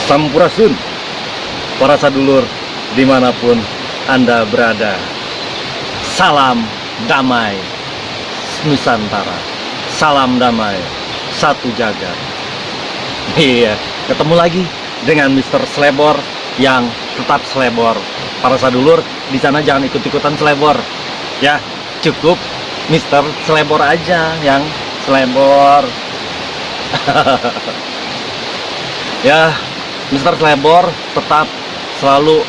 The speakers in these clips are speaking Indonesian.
Sampurasun, para sadulur dimanapun Anda berada. Salam damai Nusantara, salam damai satu jagat. Iya, ketemu lagi dengan Mr. Slebor yang tetap selebor. Para sadulur di sana jangan ikut-ikutan selebor. Ya, cukup Mr. Slebor aja yang selebor. Ya, Mr. Slebor tetap selalu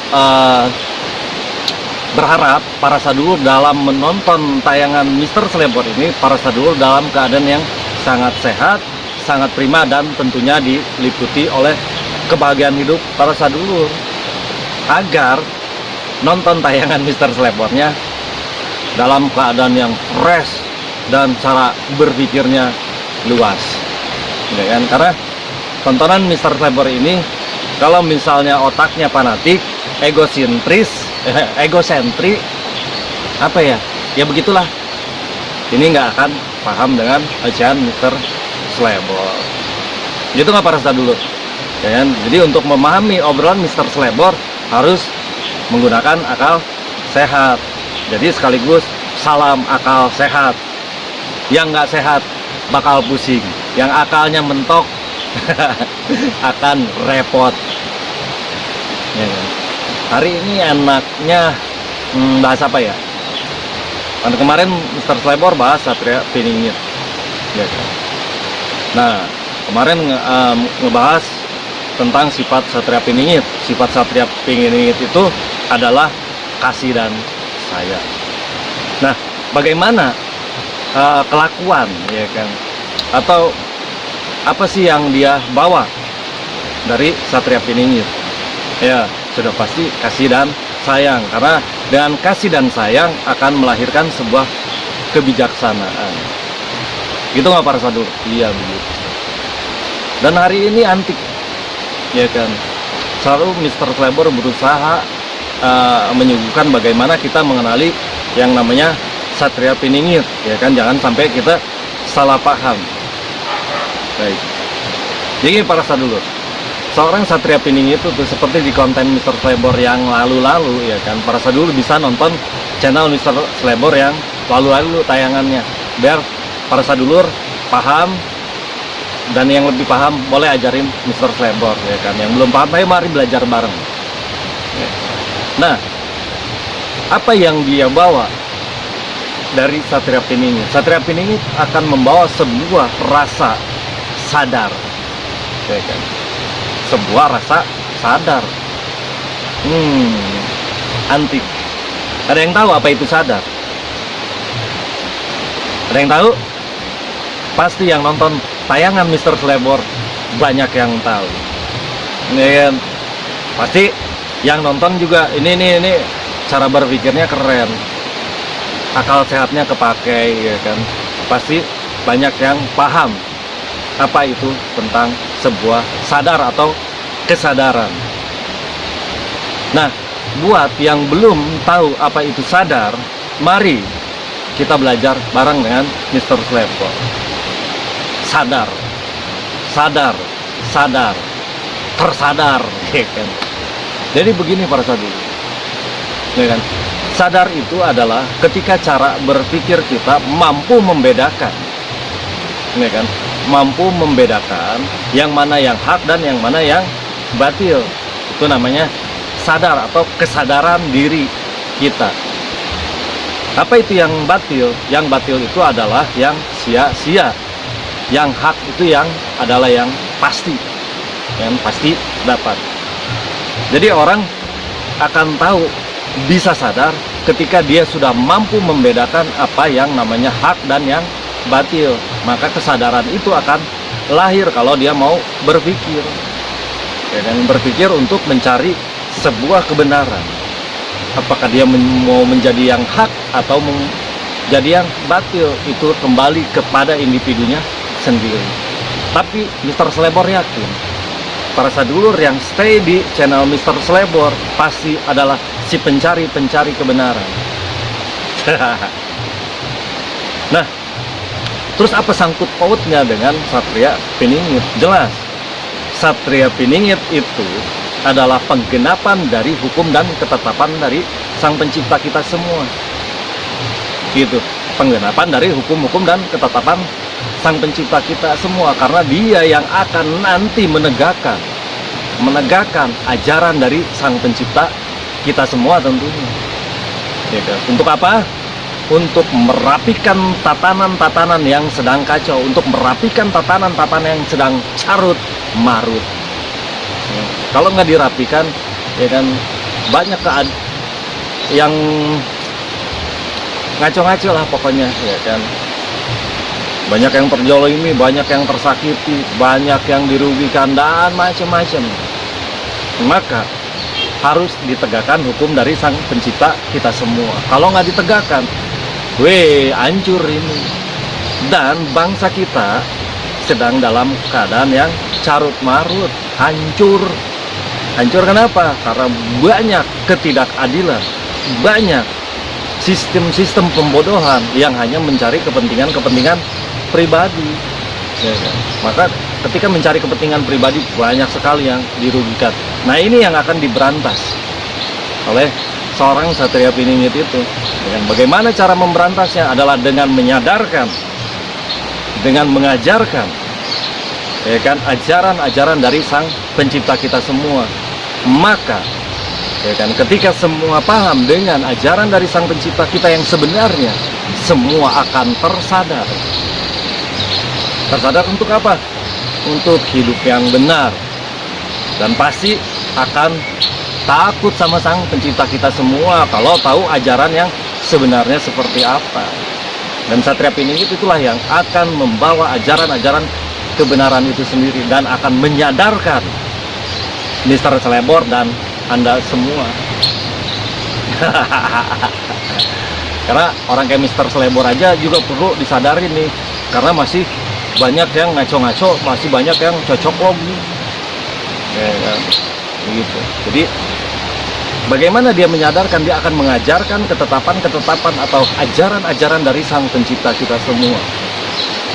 berharap para sadulur dalam menonton tayangan Mr. Slebor ini, para sadulur dalam keadaan yang sangat sehat, sangat prima, dan tentunya diliputi oleh kebahagiaan hidup para sadulur, agar nonton tayangan Mr. Slebornya dalam keadaan yang fresh dan cara berpikirnya luas, ya kan? Karena tontonan Mr. Slebor ini, kalau misalnya otaknya fanatik, egosentris, egosentrik, apa ya? Ya begitulah. Ini nggak akan paham dengan ajaran Mr. Slebor. Gitu nggak para sadulur? Ya kan? Jadi untuk memahami obrolan Mr. Slebor harus menggunakan akal sehat. Jadi sekaligus salam akal sehat. Yang nggak sehat bakal pusing. Yang akalnya mentok akan repot. Ya kan? Hari ini enaknya bahas apa ya? Kan kemarin Mr. Slebor bahas Satria Piningit. Ya kan? Nah, kemarin ngebahas tentang sifat Satria Piningit. Sifat Satria Piningit itu adalah kasih dan sayang. Nah, bagaimana kelakuan, ya kan? Atau apa sih yang dia bawa dari Satria Piningit? Ya, sudah pasti kasih dan sayang, karena dengan kasih dan sayang akan melahirkan sebuah kebijaksanaan. Gitu nggak para sadulur? Iya, begitu. Dan hari ini antik, ya kan? Selalu Mr. Slebor berusaha menyuguhkan bagaimana kita mengenali yang namanya Satria Piningit, ya kan? Jangan sampai kita salah paham. Baik. Jadi para sadulur, seorang Satria Piningit itu seperti di konten Mr. Slebor yang lalu-lalu, ya kan? Para sadulur bisa nonton channel Mr. Slebor yang lalu-lalu tayangannya, biar para sadulur paham, dan yang lebih paham boleh ajarin Mr. Slebor, ya kan? Yang belum paham, ayo mari belajar bareng. Ya. Nah, apa yang dia bawa dari Satria Piningit? Satria Piningit akan membawa sebuah rasa sadar, ya kan? Sebuah rasa sadar. Antik. Ada yang tahu apa itu sadar? Ada yang tahu? Pasti yang nonton tayangan Mr. Slebor banyak yang tahu. Ini kan? Pasti yang nonton juga ini cara berpikirnya keren. Akal sehatnya kepakai, ya kan? Pasti banyak yang paham apa itu tentang sebuah sadar atau kesadaran. Nah, buat yang belum tahu apa itu sadar, mari kita belajar bareng dengan Mr. Slebor. Sadar, sadar, sadar, tersadar, ya kan? Jadi begini para sadulur, ya kan? Sadar itu adalah ketika cara berpikir kita mampu membedakan, ya kan? Mampu membedakan yang mana yang hak dan yang mana yang batil. Itu namanya sadar atau kesadaran diri kita. Apa itu yang batil? Yang batil itu adalah yang sia-sia. Yang hak itu yang adalah yang pasti, yang pasti dapat. Jadi orang akan tahu, bisa sadar ketika dia sudah mampu membedakan apa yang namanya hak dan yang batil. Maka kesadaran itu akan lahir kalau dia mau berpikir, ya, dan berpikir untuk mencari sebuah kebenaran. Apakah dia mau menjadi yang hak atau menjadi yang batil, itu kembali kepada individunya sendiri. Tapi Mr. Slebor yakin para sadulur yang stay di channel Mr. Slebor pasti adalah si pencari-pencari kebenaran. Nah, terus apa sangkut pautnya dengan Satria Piningit? Jelas, Satria Piningit itu adalah penggenapan dari hukum dan ketetapan dari Sang Pencipta kita semua. Gitu, penggenapan dari hukum-hukum dan ketetapan Sang Pencipta kita semua, karena Dia yang akan nanti menegakkan ajaran dari Sang Pencipta kita semua tentunya. Ya kan? Untuk apa? Untuk merapikan tatanan-tatanan yang sedang kacau, untuk merapikan tatanan-tatanan yang sedang carut marut. Ya. Kalau nggak dirapikan, ya kan, banyak yang ngaco-ngaco lah pokoknya, ya kan. Banyak yang terjolimi, banyak yang tersakiti, banyak yang dirugikan, dan macam-macam. Maka harus ditegakkan hukum dari Sang Pencipta kita semua. Kalau nggak ditegakkan, hancur ini. Dan bangsa kita sedang dalam keadaan yang carut marut, hancur. Hancur kenapa? Karena banyak ketidakadilan, banyak sistem-sistem pembodohan yang hanya mencari kepentingan pribadi. Ya, ya. Maka ketika mencari kepentingan pribadi, banyak sekali yang dirugikan. Nah, ini yang akan diberantas oleh seorang Satria Piningit itu. Bagaimana cara memberantasnya adalah dengan menyadarkan, dengan mengajarkan, ya kan, ajaran-ajaran dari Sang Pencipta kita semua. Maka, ya kan, ketika semua paham dengan ajaran dari Sang Pencipta kita yang sebenarnya, semua akan tersadar. Tersadar untuk apa? Untuk hidup yang benar. Dan pasti akan takut sama Sang Pencipta kita semua kalau tahu ajaran yang sebenarnya seperti apa. Dan Satria Piningit itulah yang akan membawa ajaran-ajaran kebenaran itu sendiri dan akan menyadarkan Mister Slebor dan Anda semua. Karena orang kayak Mister Slebor aja juga perlu disadarin nih, karena masih banyak yang ngaco-ngaco, masih banyak yang cocok logi. Ya, kan? Begitu. Jadi bagaimana dia menyadarkan? Dia akan mengajarkan ketetapan-ketetapan atau ajaran-ajaran dari Sang Pencipta kita semua.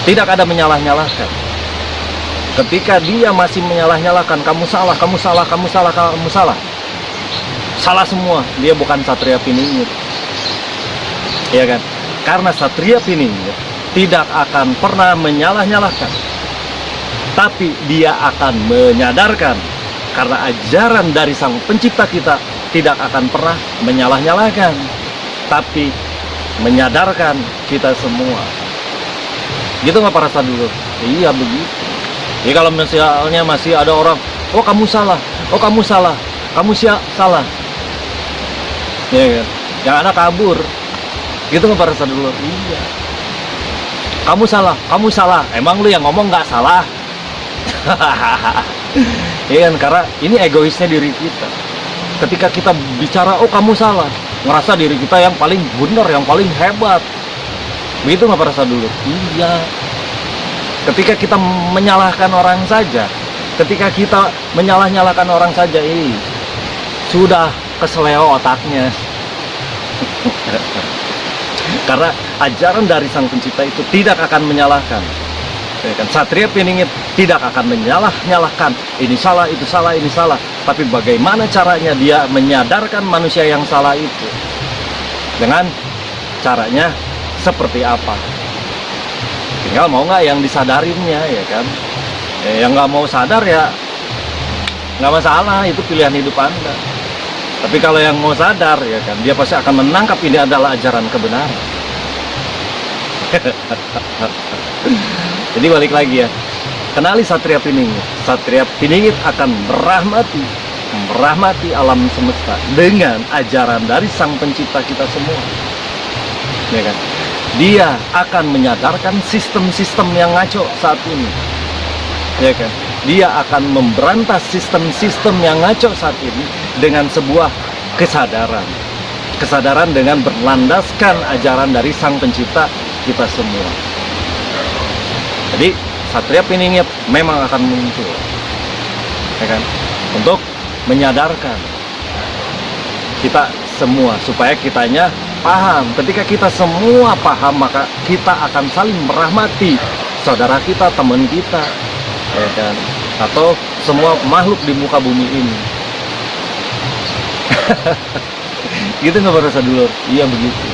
Tidak ada menyalah-nyalahkan. Ketika dia masih menyalah-nyalahkan, kamu salah, kamu salah, kamu salah, kamu salah, salah semua, dia bukan Satria Piningit. Ya kan? Karena Satria Piningit tidak akan pernah menyalah-nyalahkan, tapi dia akan menyadarkan, karena ajaran dari Sang Pencipta kita tidak akan pernah menyalah-nyalahkan, tapi menyadarkan kita semua. Gitu nggak para sadulur? Iya begitu. Jadi kalau misalnya masih ada orang, oh kamu salah, oh kamu salah, kamu salah, ya kan? Yang anak kabur. Gitu nggak para sadulur? Iya. Kamu salah, emang lu yang ngomong nggak salah. Iya kan, karena ini egoisnya diri kita. Ketika kita bicara, oh kamu salah, ngerasa diri kita yang paling benar, yang paling hebat. Begitu nggak para sadulur? Iya. Ketika kita menyalahkan orang saja, ketika kita menyalah-nyalahkan orang saja, sudah keseleo otaknya. Karena ajaran dari Sang Pencipta itu tidak akan menyalahkan. Ya kan? Satria Piningit tidak akan menyalah-nyalahkan, ini salah, itu salah, ini salah. Tapi bagaimana caranya dia menyadarkan manusia yang salah itu? Dengan caranya seperti apa? Tinggal mau nggak yang disadarinnya, ya kan? Yang nggak mau sadar ya nggak masalah, itu pilihan hidup Anda. Tapi kalau yang mau sadar, ya kan, dia pasti akan menangkap ini adalah ajaran kebenaran. Jadi balik lagi ya, kenali Satria Piningit. Satria Piningit akan merahmati alam semesta dengan ajaran dari Sang Pencipta kita semua. Ya kan? Dia akan menyadarkan sistem-sistem yang ngaco saat ini. Ya kan? Dia akan memberantas sistem-sistem yang ngaco saat ini dengan sebuah kesadaran. Kesadaran dengan berlandaskan ajaran dari Sang Pencipta kita semua. Jadi Satria Piningit memang akan muncul, ya kan, untuk menyadarkan kita semua supaya kitanya paham. Ketika kita semua paham, maka kita akan saling merahmati saudara kita, teman kita, ya kan. atau semua makhluk di muka bumi ini. Gitu nggak para sadulur? Iya begitu.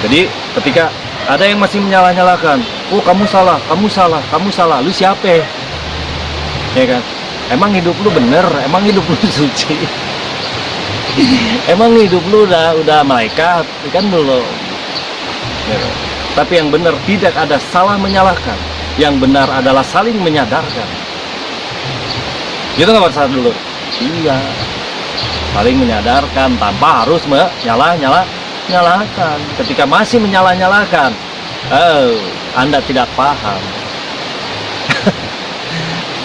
Jadi ketika ada yang masih menyalah-nyalakan, oh kamu salah, kamu salah, kamu salah, lu siapa? Ya kan? Emang hidup lu bener? Emang hidup lu suci? Emang hidup lu udah malaikat? Kan dulu. Ya kan? Tapi yang benar tidak ada salah menyalahkan. Yang benar adalah saling menyadarkan. Gitu nggak para sadulur? Iya. Saling menyadarkan tanpa harus nyalakan. Ketika masih menyalah-nyalakan, Anda tidak paham.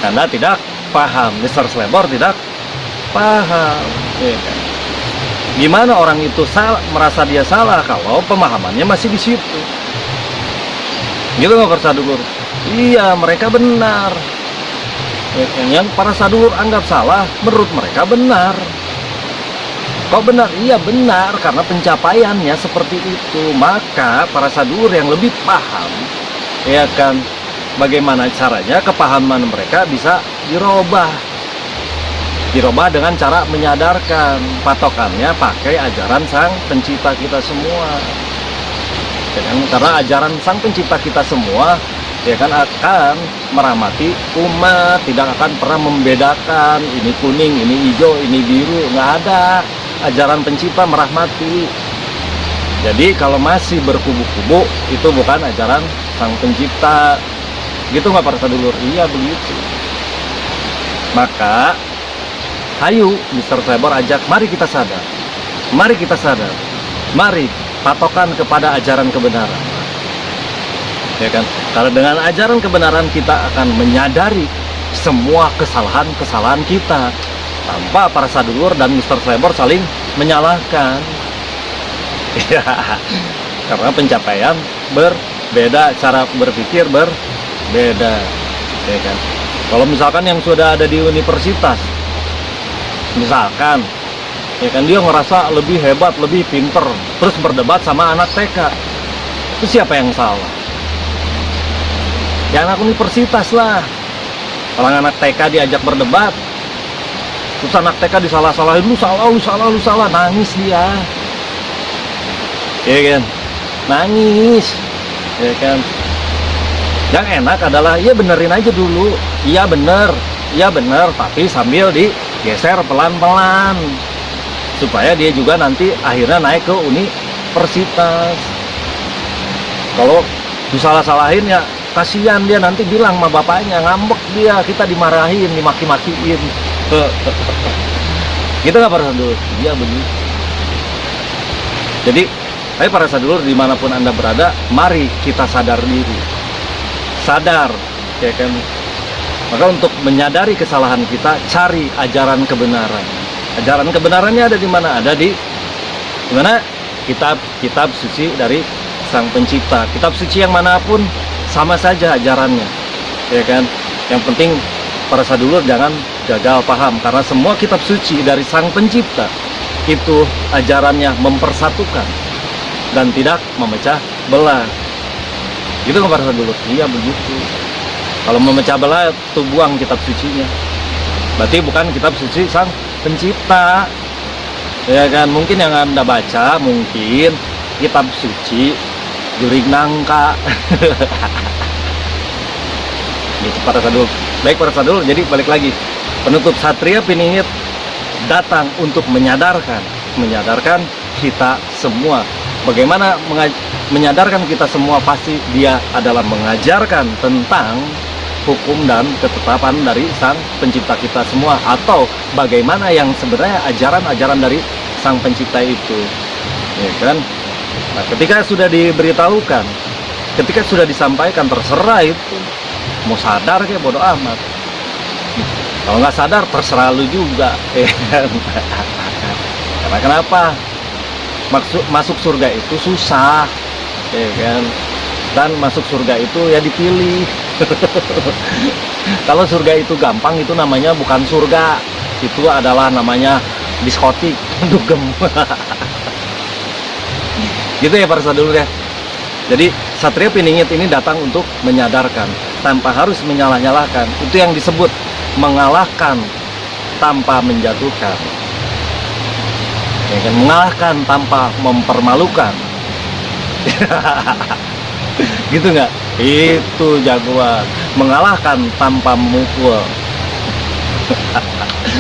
Anda tidak paham, Mr. Slebor tidak paham. Ya kan? Gimana orang itu merasa dia salah kalau pemahamannya masih di situ? Gitu nggak para sadulur? Iya, mereka benar. Ya kan? Yang para sadulur anggap salah, menurut mereka benar. Kok benar? Iya benar, karena pencapaiannya seperti itu. Maka para sadulur yang lebih paham, ya kan, bagaimana caranya kepahaman mereka bisa dirubah dengan cara menyadarkan. Patokannya pakai ajaran Sang Pencipta kita semua, ya kan? Karena ajaran Sang Pencipta kita semua, ya kan, akan merahmati umat, tidak akan pernah membedakan ini kuning, ini hijau, ini biru, nggak ada. Ajaran Pencipta merahmati. Jadi kalau masih berkubu-kubu, itu bukan ajaran Sang Pencipta. Gitu nggak para sadulur? Iya begitu. Maka hayu Mr. Slebor ajak, mari kita sadar. Mari kita sadar. Mari patokan kepada ajaran kebenaran. Ya kan? Karena dengan ajaran kebenaran kita akan menyadari semua kesalahan-kesalahan kita, tanpa para sadulur dan Mr. Slebor saling menyalahkan. Ya, karena pencapaian berbeda, cara berpikir berbeda, ya kan? Kalau misalkan yang sudah ada di universitas, misalkan, ya kan, dia ngerasa lebih hebat, lebih pinter, terus berdebat sama anak TK, itu siapa yang salah? Ya anak universitas lah. Orang anak TK diajak berdebat, terus anak TK disalah-salahin, lu salah, nangis dia. Ya kan? Nangis. Ya kan? Yang enak adalah, ya benerin aja dulu. Iya bener, tapi sambil digeser pelan-pelan. Supaya dia juga nanti akhirnya naik ke universitas. Kalau disalah-salahin ya kasihan dia, nanti bilang sama bapaknya, ngambek dia, kita dimarahin, dimaki-makiin. Gitu nggak para sadulur? Iya begitu. Jadi, ayo para sadulur dimanapun Anda berada, mari kita sadar diri. Sadar, ya kan? Maka untuk menyadari kesalahan kita, cari ajaran kebenaran. Ajaran kebenarannya ada di mana? Ada di mana? Kitab suci dari Sang Pencipta. Kitab suci yang manapun sama saja ajarannya, ya kan? Yang penting para sadulur jangan gagal paham, karena semua kitab suci dari Sang Pencipta itu ajarannya mempersatukan dan tidak memecah belah. Gitu nggak para sadulur? Iya begitu. Kalau memecah belah, itu buang kitab sucinya. Berarti bukan kitab suci Sang Pencipta, ya kan? Mungkin yang Anda baca mungkin kitab suci Jurig Nangka. Gitu para sadulur. Baik para sadulur, jadi balik lagi, penutup Satria Piningit datang untuk menyadarkan kita semua. Bagaimana menyadarkan kita semua? Pasti dia adalah mengajarkan tentang hukum dan ketetapan dari Sang Pencipta kita semua, atau bagaimana yang sebenarnya ajaran-ajaran dari Sang Pencipta itu, ya kan? Nah, ketika sudah diberitahukan, ketika sudah disampaikan, terserah itu mau sadar kayak bodo amat. Kalau nggak sadar terserah lu juga, ya kan? Karena kenapa? Masuk surga itu susah, ya kan? Dan masuk surga itu ya dipilih. Kalau surga itu gampang, itu namanya bukan surga, itu adalah namanya diskotik, dugem. Gitu ya para sadulur ya. Jadi Satria Piningit ini datang untuk menyadarkan tanpa harus menyalah-nyalahkan. Itu yang disebut mengalahkan tanpa menjatuhkan. Ya kan? Mengalahkan tanpa mempermalukan. Gitu nggak? Itu jagoan. Mengalahkan tanpa memukul.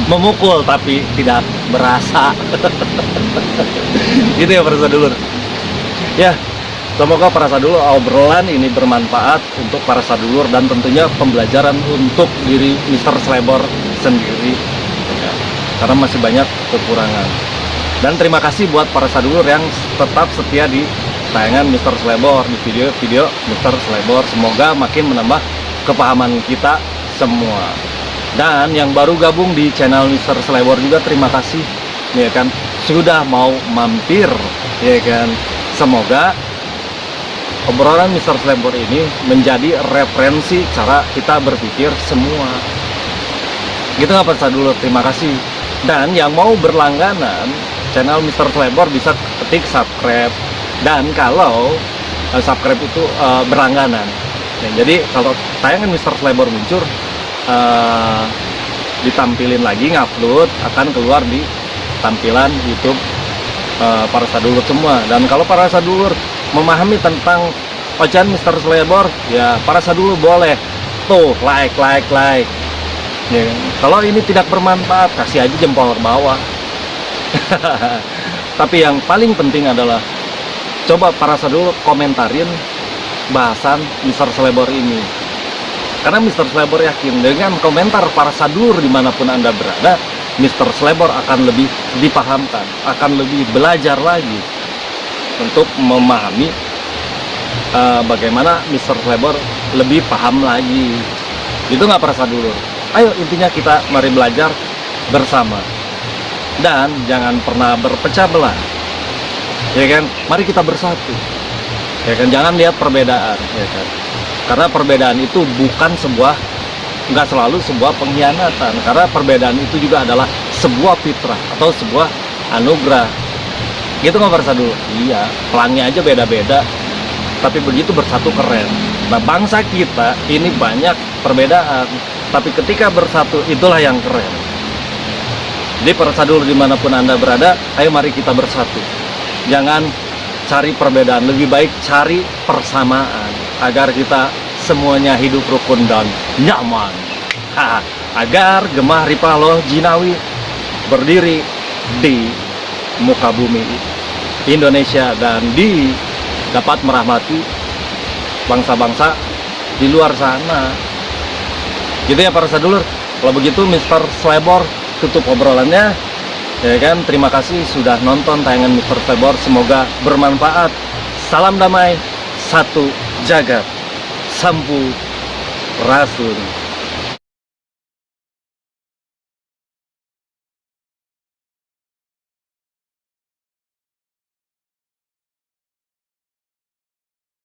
Memukul tapi tidak berasa. Gitu ya para sadulur. Ya, semoga para sadulur obrolan ini bermanfaat untuk para sadulur dan tentunya pembelajaran untuk diri Mr. Slebor sendiri ya, karena masih banyak kekurangan. Dan terima kasih buat para sadulur yang tetap setia di tayangan Mr. Slebor, di video-video Mr. Slebor. Semoga makin menambah kepahaman kita semua. Dan yang baru gabung di channel Mr. Slebor juga terima kasih ya kan, sudah mau mampir ya kan. Semoga obrolan Mr. Slebor ini menjadi referensi cara kita berpikir semua. Gitu nggak para sadulur? Terima kasih. Dan yang mau berlangganan channel Mr. Slebor bisa ketik subscribe. Dan kalau subscribe itu berlangganan ya, jadi kalau tayangan Mr. Slebor muncul ditampilin lagi, ngupload, akan keluar di tampilan YouTube para sadulur semua. Dan kalau para sadulur memahami tentang ocehan Mr. Slebor ya, para sadulur boleh tuh like ya. Kalau ini tidak bermanfaat, kasih aja jempol ke bawah. Tapi yang paling penting adalah coba para sadulur komentarin bahasan Mr. Slebor ini, karena Mr. Slebor yakin dengan komentar para sadulur dimanapun Anda berada, Mr. Slebor akan lebih dipahamkan, akan lebih belajar lagi untuk memahami bagaimana Mr. Slebor lebih paham lagi. Itu nggak para sadulur? Ayo, intinya kita mari belajar bersama dan jangan pernah berpecah belah ya kan. Mari kita bersatu ya kan, jangan lihat perbedaan ya kan, karena perbedaan itu bukan nggak selalu sebuah pengkhianatan, karena perbedaan itu juga adalah sebuah fitrah atau sebuah anugerah. Gitu nggak para sadulur? Iya, pelangnya aja beda-beda, tapi begitu bersatu keren. Nah, bangsa kita ini banyak perbedaan, tapi ketika bersatu itulah yang keren. Jadi para sadulur dimanapun Anda berada, ayo mari kita bersatu. Jangan cari perbedaan, lebih baik cari persamaan agar kita semuanya hidup rukun dan nyaman. Agar Gemah Ripaloh Jinawi berdiri di muka bumi Indonesia dan dapat merahmati bangsa-bangsa di luar sana. Gitu ya para sadulur. Kalau begitu Mr. Slebor tutup obrolannya ya kan. Terima kasih sudah nonton tayangan Mr. Slebor, semoga bermanfaat. Salam damai, satu jagat, sampu rasun.